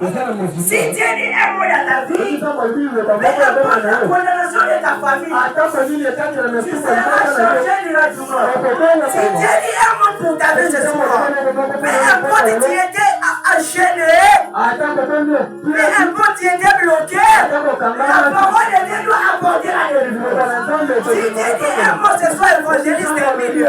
Si Dieu dit un mot dans ta vie, peu importe la condamnation de ta famille, tu seras changé directement. Si Dieu dit un mot pour ta vie ce soir, peu importe si tu étais enchaîné, peu importe si tu étais bloqué, la parole de Dieu doit apporter la délivrance. Si Dieu dit un mot ce soir, évangéliste est au milieu.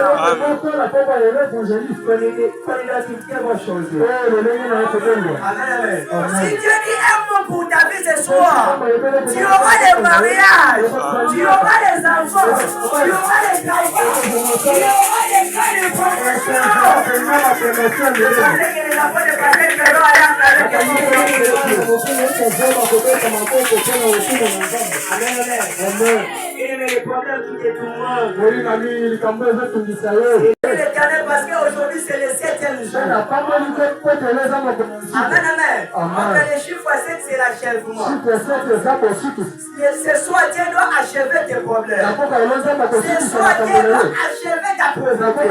Amen. Si Dieu dit un mot pour ta vie ce soir, tu auras des mariages, tu auras des enfants, tu auras des travaux, tu auras des cas de promotion. Amen. Les problèmes qui te tourmentent. L'éternel, parce qu'aujourd'hui c'est le 7e jour. Amen, amen. Entre les chiffres 7, c'est l'achèvement. Ce soir, Dieu doit achever tes problèmes. Ce soir, Dieu doit achever ta pauvreté.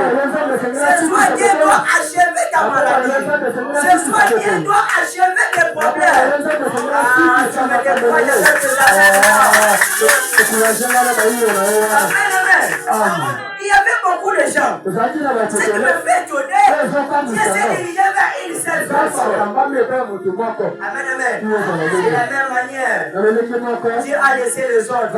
Ce soir, Dieu doit achever ta maladie. Ce soir, Dieu doit achever tes problèmes. Ah, tu me déploies Amen. Il y avait beaucoup de gens. Ce qui me fait étonner, Dieu s'est dirigé vers une seule personne. Amen, amen. C'est la même manière. Dieu a laissé les autres.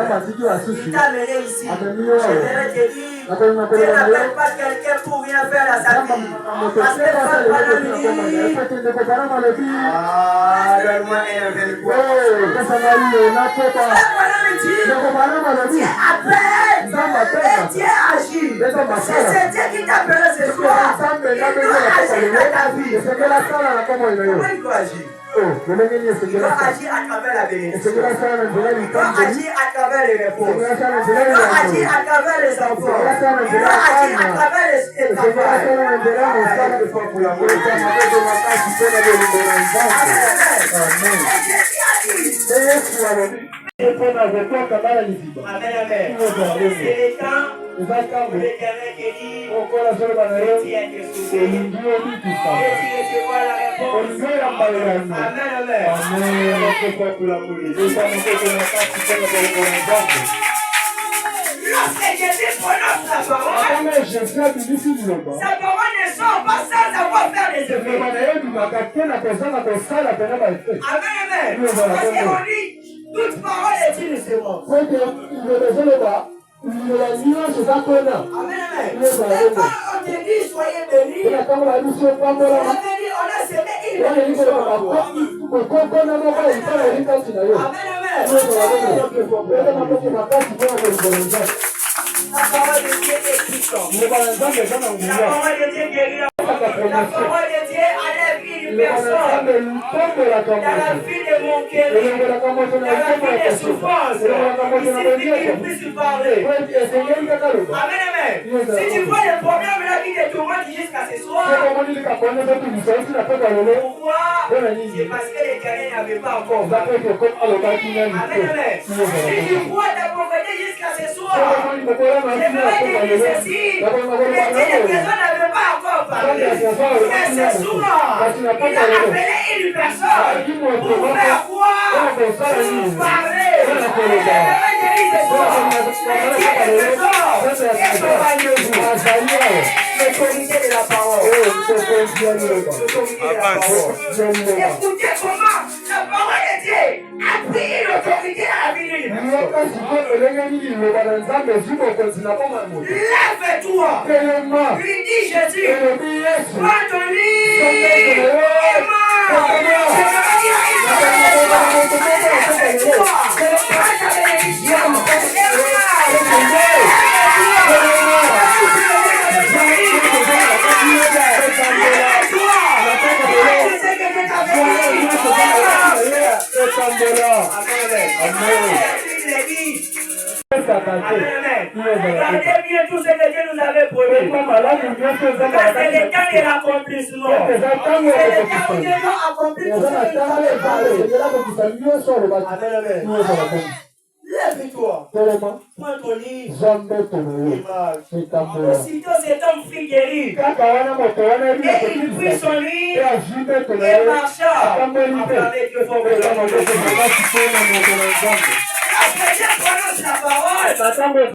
Il t'a amené ici. Je voudrais te dire, Dieu n'appelle pas quelqu'un pour rien faire dans sa vie. Parce que donne-moi un verre. Dieu appelle et Dieu agit. C'est Dieu qui t'appelle ce soir. Il doit agir dans ta vie. Comment il doit agir? Il doit agir à travers la bénédiction. Il doit agir à travers les réponses. Il doit agir à travers les enfants. Il doit agir à travers les travail. Amen, amen. C'est le temps où l'Éternel te dit, tu es que sauvé. Et tu recevras la réponse. Amen, amen. Lorsque Jésus prononce sa parole, sa parole ne sort pas sans avoir fait des effets. Amen, amen. Parce qu'on dit, toute parole est une semence. Amen, amen. Et quand on te dit soyez bénis, on a semé une bénédiction en toi. La parole de Dieu est puissante. La parole de Dieu guérit. La parole de Dieu enlève une personne dans la vie de mon cœur, dans la vie des souffrances. Il suffit qu'il puisse parler. Amen, amen. Si tu vois les problèmes là qui te tourmentent jusqu'à ce soir, pourquoi? C'est parce que l'Éternel n'avait pas encore. Amen, amen. Si tu vois ta pauvreté jusqu'à ce soir, je vais te dire ceci. Les personnes n'avaient pas encore parlé. Mais ce soir, il a appelé une personne pour faire quoi? Pour parler. L'autorité de la parole. Écoutez comment la parole de Dieu a pris l'autorité à la vie de lève-toi. Lui dit Jésus, prends ton lit et regardez bien tout ce que Dieu nous avait promis. C'est le temps de l'accomplissement. C'est le temps où Dieu doit accomplir tout ce qu'il avait parlé. Lève-toi. Prends ton livre. Aussitôt cet homme fut guéri. Et il prit son livre et marcha. Acclamez Dieu fort. Lorsque Dieu prononce la parole,